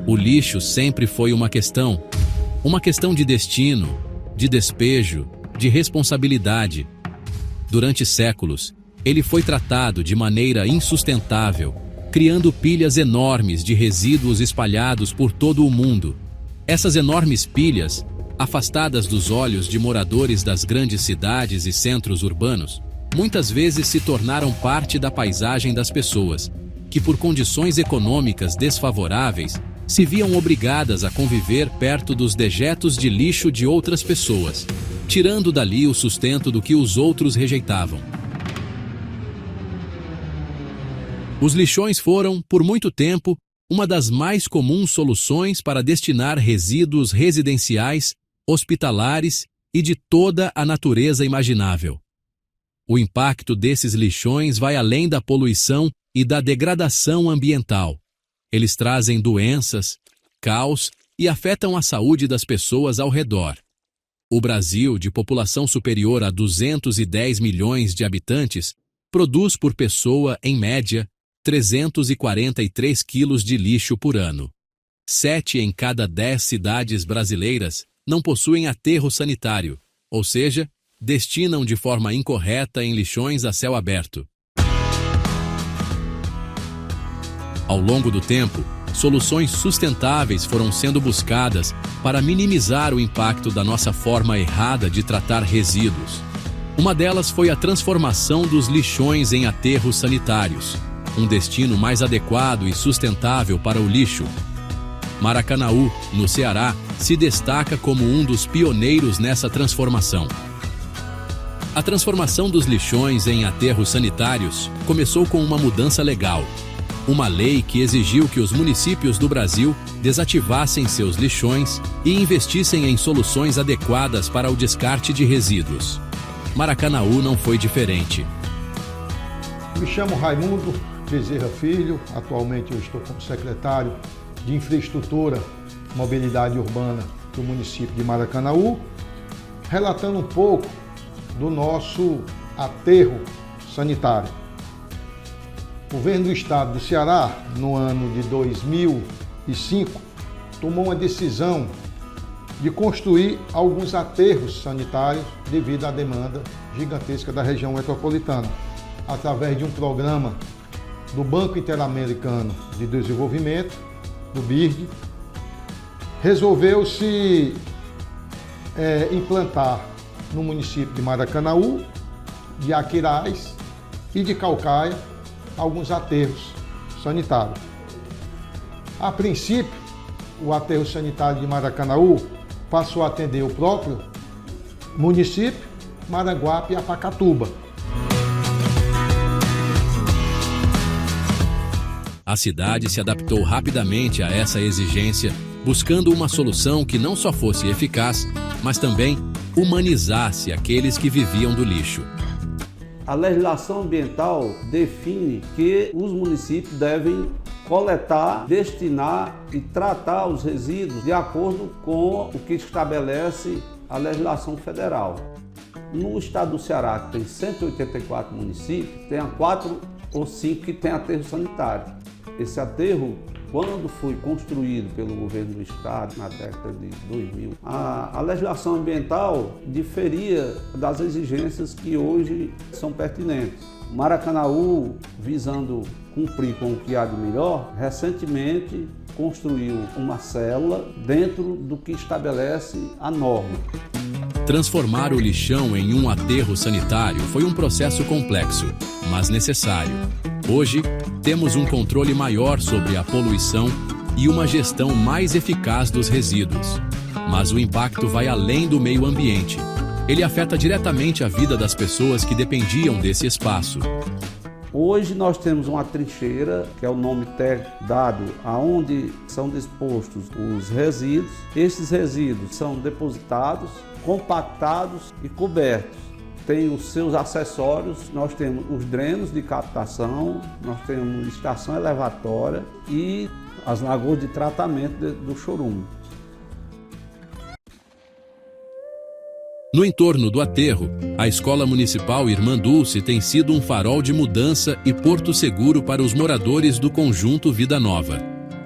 O lixo sempre foi uma questão de destino, de despejo, de responsabilidade. Durante séculos, ele foi tratado de maneira insustentável, criando pilhas enormes de resíduos espalhados por todo o mundo. Essas enormes pilhas, afastadas dos olhos de moradores das grandes cidades e centros urbanos, muitas vezes se tornaram parte da paisagem das pessoas, que por condições econômicas desfavoráveis, se viam obrigadas a conviver perto dos dejetos de lixo de outras pessoas, tirando dali o sustento do que os outros rejeitavam. Os lixões foram, por muito tempo, uma das mais comuns soluções para destinar resíduos residenciais, hospitalares e de toda a natureza imaginável. O impacto desses lixões vai além da poluição e da degradação ambiental. Eles trazem doenças, caos e afetam a saúde das pessoas ao redor. O Brasil, de população superior a 210 milhões de habitantes, produz por pessoa, em média, 343 quilos de lixo por ano. 7 em cada 10 cidades brasileiras não possuem aterro sanitário, ou seja, destinam de forma incorreta em lixões a céu aberto. Ao longo do tempo, soluções sustentáveis foram sendo buscadas para minimizar o impacto da nossa forma errada de tratar resíduos. Uma delas foi a transformação dos lixões em aterros sanitários, um destino mais adequado e sustentável para o lixo. Maracanaú, no Ceará, se destaca como um dos pioneiros nessa transformação. A transformação dos lixões em aterros sanitários começou com uma mudança legal. Uma lei que exigiu que os municípios do Brasil desativassem seus lixões e investissem em soluções adequadas para o descarte de resíduos. Maracanaú não foi diferente. Me chamo Raimundo Bezerra Filho, atualmente eu estou como secretário de Infraestrutura e Mobilidade Urbana do município de Maracanaú, relatando um pouco do nosso aterro sanitário. O governo do estado do Ceará, no ano de 2005, tomou uma decisão de construir alguns aterros sanitários devido à demanda gigantesca da região metropolitana, através de um programa do Banco Interamericano de Desenvolvimento, do BIRD. Resolveu-se implantar no município de Maracanaú, de Aquiraz e de Caucaia alguns aterros sanitários. A princípio, o aterro sanitário de Maracanaú passou a atender o próprio município, Maranguape e Apacatuba. A cidade se adaptou rapidamente a essa exigência, buscando uma solução que não só fosse eficaz, mas também humanizasse aqueles que viviam do lixo. A legislação ambiental define que os municípios devem coletar, destinar e tratar os resíduos de acordo com o que estabelece a legislação federal. No estado do Ceará, que tem 184 municípios, tem 4 ou 5 que tem aterro sanitário. Esse aterro, quando foi construído pelo governo do estado na década de 2000, a legislação ambiental diferia das exigências que hoje são pertinentes. Maracanaú, visando cumprir com o que há de melhor, recentemente construiu uma célula dentro do que estabelece a norma. Transformar o lixão em um aterro sanitário foi um processo complexo, mas necessário. Hoje, temos um controle maior sobre a poluição e uma gestão mais eficaz dos resíduos. Mas o impacto vai além do meio ambiente. Ele afeta diretamente a vida das pessoas que dependiam desse espaço. Hoje nós temos uma trincheira, que é o nome técnico dado, aonde são dispostos os resíduos. Esses resíduos são depositados, compactados e cobertos. Tem os seus acessórios, nós temos os drenos de captação, nós temos estação elevatória e as lagoas de tratamento do chorume. No entorno do aterro, a Escola Municipal Irmã Dulce tem sido um farol de mudança e porto seguro para os moradores do conjunto Vida Nova.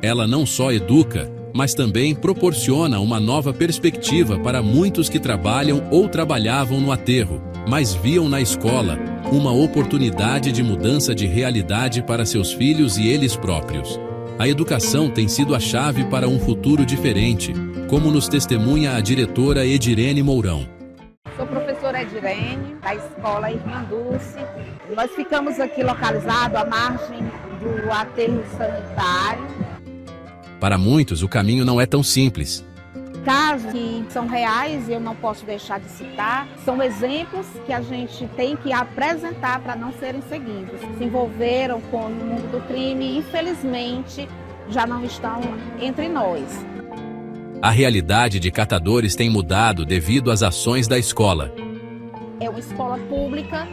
Ela não só educa, mas também proporciona uma nova perspectiva para muitos que trabalham ou trabalhavam no aterro, mas viam na escola uma oportunidade de mudança de realidade para seus filhos e eles próprios. A educação tem sido a chave para um futuro diferente, como nos testemunha a diretora Edirene Mourão. Sou professora Edirene, da escola Irmã Dulce. Nós ficamos aqui localizados à margem do aterro sanitário. Para muitos, o caminho não é tão simples. Casos que são reais e eu não posso deixar de citar, são exemplos que a gente tem que apresentar para não serem seguidos. Se envolveram com o mundo do crime e, infelizmente, já não estão entre nós. A realidade de catadores tem mudado devido às ações da escola. É uma escola pública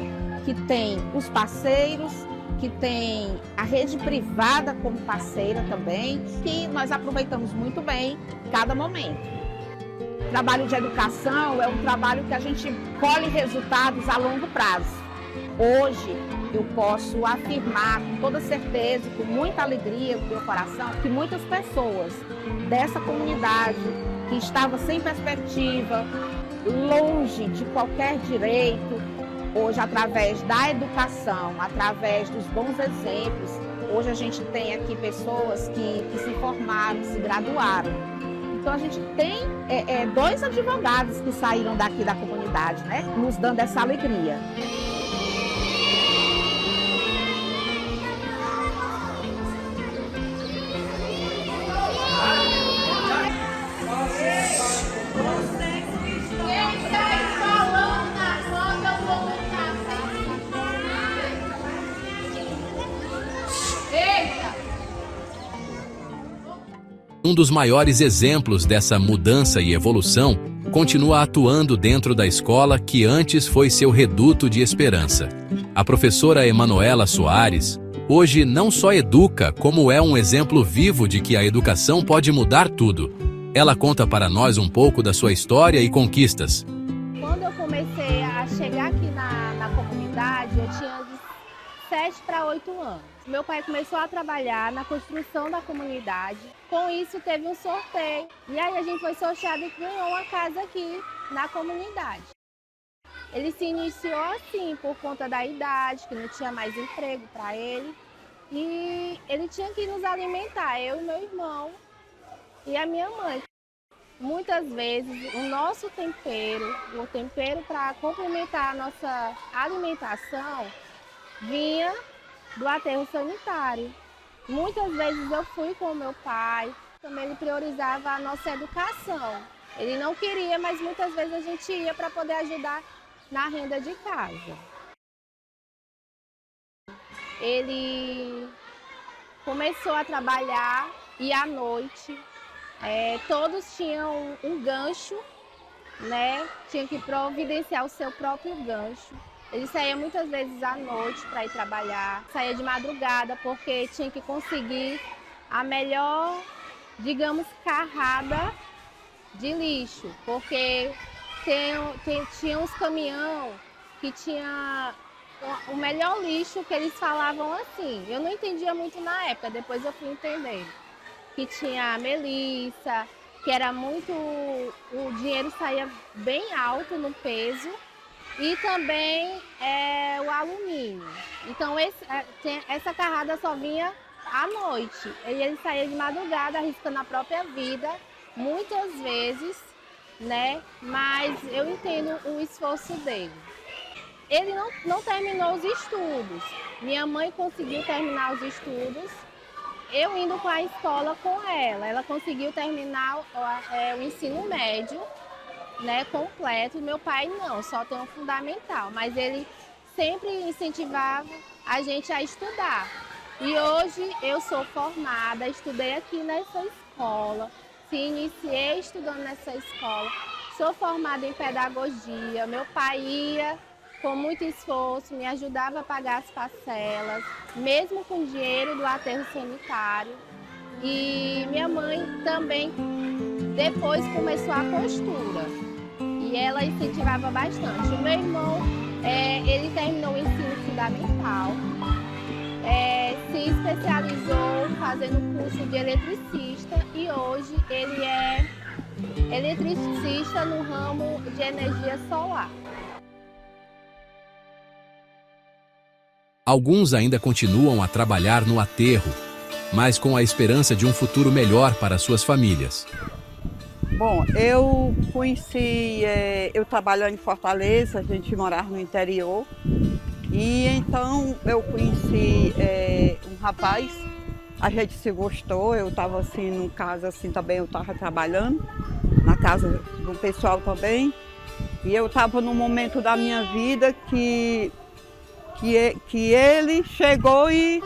que tem os parceiros, que tem a rede privada como parceira também, que nós aproveitamos muito bem cada momento. O trabalho de educação é um trabalho que a gente colhe resultados a longo prazo. Hoje eu posso afirmar com toda certeza, com muita alegria no meu coração, que muitas pessoas dessa comunidade que estava sem perspectiva, longe de qualquer direito, hoje através da educação, através dos bons exemplos, hoje a gente tem aqui pessoas que se formaram, se graduaram. Então a gente tem dois advogados que saíram daqui da comunidade, né, nos dando essa alegria. Um dos maiores exemplos dessa mudança e evolução continua atuando dentro da escola que antes foi seu reduto de esperança. A professora Emanuela Soares hoje não só educa, como é um exemplo vivo de que a educação pode mudar tudo. Ela conta para nós um pouco da sua história e conquistas. Quando eu comecei a chegar aqui na comunidade, eu tinha de 7 para 8 anos. Meu pai começou a trabalhar na construção da comunidade. Com isso, teve um sorteio. E aí a gente foi sorteado e ganhou uma casa aqui na comunidade. Ele se iniciou assim, por conta da idade, que não tinha mais emprego para ele. E ele tinha que nos alimentar, eu e meu irmão e a minha mãe. Muitas vezes o nosso tempero, o tempero para complementar a nossa alimentação, vinha do aterro sanitário. Muitas vezes eu fui com o meu pai, também ele priorizava a nossa educação. Ele não queria, mas muitas vezes a gente ia para poder ajudar na renda de casa. Ele começou a trabalhar e à noite todos tinham um gancho, né? Tinha que providenciar o seu próprio gancho. Ele saía muitas vezes à noite para ir trabalhar, saía de madrugada porque tinha que conseguir a melhor, digamos, carrada de lixo, porque tinha uns caminhões que tinha o melhor lixo, que eles falavam assim. Eu não entendia muito na época, depois eu fui entender. Que tinha a melissa, que era muito... O dinheiro saía bem alto no peso. E também o alumínio. Então essa carrada só vinha à noite. E ele saía de madrugada arriscando a própria vida, muitas vezes, né? Mas eu entendo o esforço dele. Ele não terminou os estudos. Minha mãe conseguiu terminar os estudos, eu indo para a escola com ela. Ela conseguiu terminar o ensino médio, né, completo. Meu pai não, só tem um fundamental, mas ele sempre incentivava a gente a estudar. E hoje eu sou formada, estudei aqui nessa escola, iniciei estudando nessa escola, sou formada em pedagogia. Meu pai ia com muito esforço, me ajudava a pagar as parcelas, mesmo com dinheiro do aterro sanitário. E minha mãe também depois começou a costura. E ela incentivava bastante. O meu irmão, ele terminou o ensino fundamental. se especializou fazendo curso de eletricista e hoje ele é eletricista no ramo de energia solar. Alguns ainda continuam a trabalhar no aterro, mas com a esperança de um futuro melhor para suas famílias. Bom, eu conheci, eu trabalhando em Fortaleza, a gente morava no interior, e então eu conheci um rapaz, a gente se gostou, eu estava assim, num caso assim também, eu estava trabalhando, na casa do pessoal também, e eu estava num momento da minha vida que ele chegou e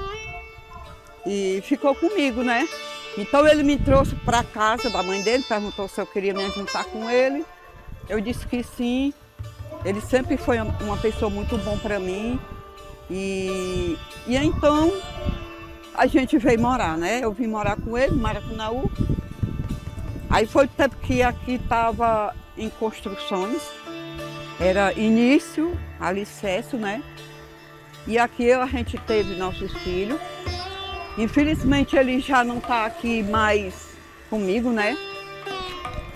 ficou comigo, né? Então ele me trouxe para casa da mãe dele, perguntou se eu queria me juntar com ele. Eu disse que sim. Ele sempre foi uma pessoa muito bom para mim. E então a gente veio morar, né? Eu vim morar com ele, em Maracanaú. Aí foi o tempo que aqui estava em construções. Era início, alicerce, né? E aqui a gente teve nossos filhos. Infelizmente ele já não está aqui mais comigo, né?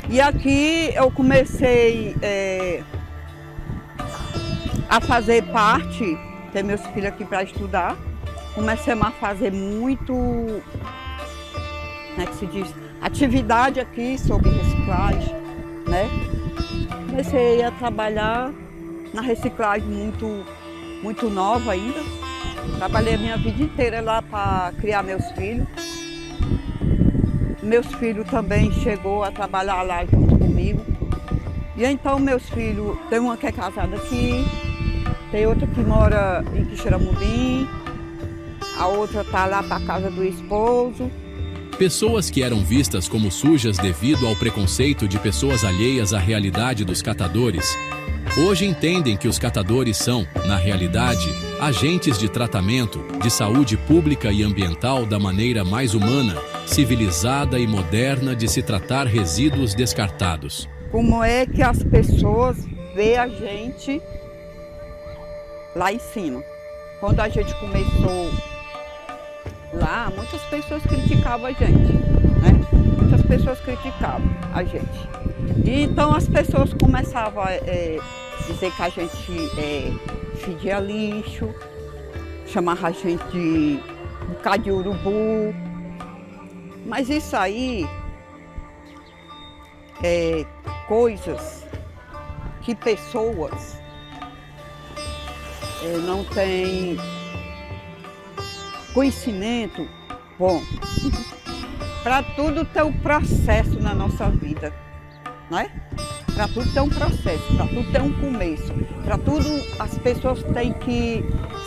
E aqui eu comecei a fazer parte, ter meus filhos aqui para estudar. Comecei a fazer muito, como é que se diz? Atividade aqui sobre reciclagem, né? Comecei a trabalhar na reciclagem muito nova ainda. Trabalhei a minha vida inteira lá para criar meus filhos. Meus filhos também chegou a trabalhar lá junto comigo. E então meus filhos, tem uma que é casada aqui, tem outra que mora em Quixeramobim, a outra está lá para a casa do esposo. Pessoas que eram vistas como sujas devido ao preconceito de pessoas alheias à realidade dos catadores, hoje entendem que os catadores são, na realidade, agentes de tratamento, de saúde pública e ambiental da maneira mais humana, civilizada e moderna de se tratar resíduos descartados. Como é que as pessoas veem a gente lá em cima? Quando a gente começou lá, muitas pessoas criticavam a gente, né? Muitas pessoas criticavam a gente. E então as pessoas começavam a dizer que a gente fedia lixo, chamava a gente de bocado de urubu. Mas isso aí é coisas que pessoas não têm conhecimento bom. Para tudo tem um processo na nossa vida, não é? Para tudo tem um processo, para tudo tem um começo. Para tudo as pessoas têm que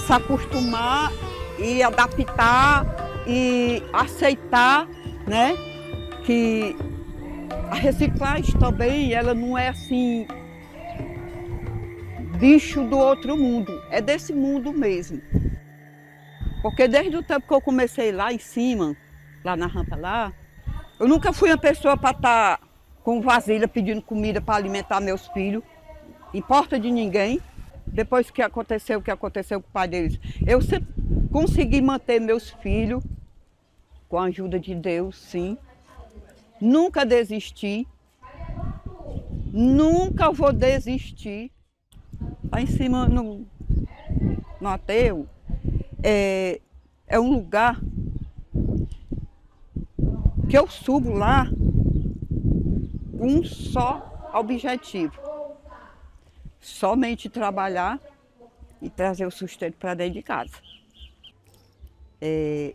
se acostumar e adaptar e aceitar, né? Que a reciclagem também, ela não é assim, bicho do outro mundo, é desse mundo mesmo. Porque desde o tempo que eu comecei lá em cima, lá na rampa lá, eu nunca fui uma pessoa para estar com vasilha pedindo comida para alimentar meus filhos, em porta de ninguém. Depois que aconteceu o que aconteceu com o pai deles, eu sempre consegui manter meus filhos, com a ajuda de Deus, sim. Nunca desisti, nunca vou desistir. Lá em cima, no aterro, é um lugar que eu subo lá com um só objetivo: somente trabalhar e trazer o sustento para dentro de casa.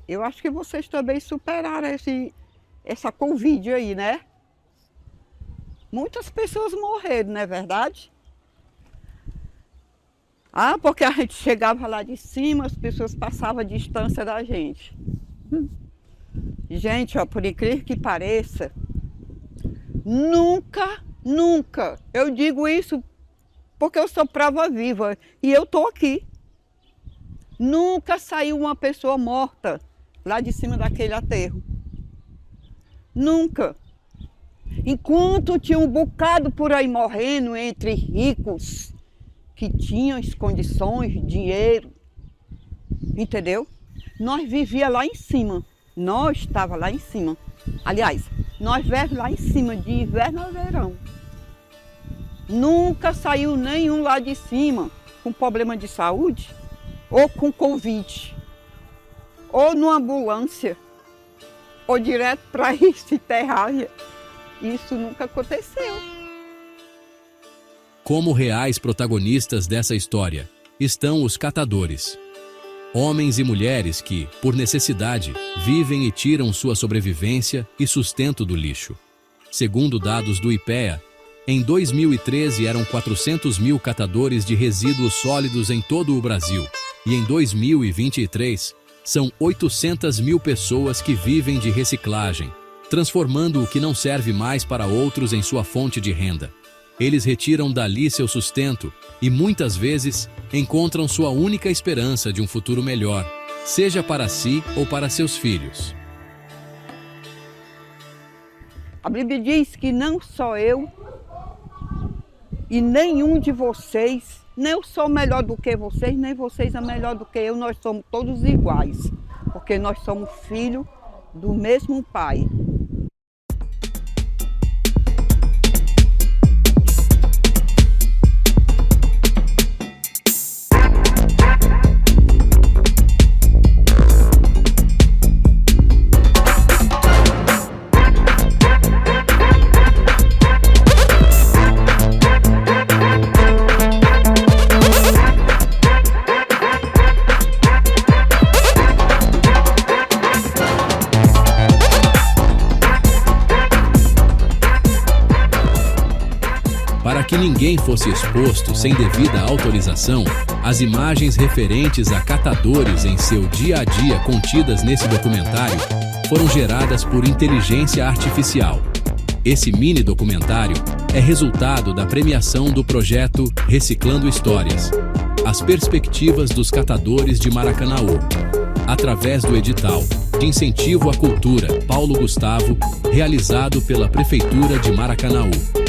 Eu acho que vocês também superaram essa Covid aí, né? Muitas pessoas morreram, não é verdade? Ah, porque a gente chegava lá de cima, as pessoas passavam a distância da gente. Gente, ó, por incrível que pareça, nunca, eu digo isso porque eu sou prova viva e eu estou aqui. Nunca saiu uma pessoa morta lá de cima daquele aterro. Nunca. Enquanto tinha um bocado por aí morrendo entre ricos que tinham as condições, dinheiro, entendeu? Nós vivíamos lá em cima. Nós estávamos lá em cima. Aliás, nós vivemos lá em cima, de inverno a verão. Nunca saiu nenhum lá de cima com problema de saúde, ou com Covid, ou numa ambulância, ou direto para esse terrária. Isso nunca aconteceu. Como reais protagonistas dessa história estão os catadores. Homens e mulheres que, por necessidade, vivem e tiram sua sobrevivência e sustento do lixo. Segundo dados do IPEA, em 2013 eram 400 mil catadores de resíduos sólidos em todo o Brasil. E em 2023, são 800 mil pessoas que vivem de reciclagem, transformando o que não serve mais para outros em sua fonte de renda. Eles retiram dali seu sustento e, muitas vezes, encontram sua única esperança de um futuro melhor, seja para si ou para seus filhos. A Bíblia diz que não só eu e nenhum de vocês, nem eu sou melhor do que vocês, nem vocês são melhor do que eu, nós somos todos iguais, porque nós somos filhos do mesmo Pai. Para que ninguém fosse exposto sem devida autorização, as imagens referentes a catadores em seu dia a dia contidas nesse documentário foram geradas por inteligência artificial. Esse mini documentário é resultado da premiação do projeto Reciclando Histórias, as perspectivas dos catadores de Maracanaú, através do edital de incentivo à cultura Paulo Gustavo, realizado pela Prefeitura de Maracanaú.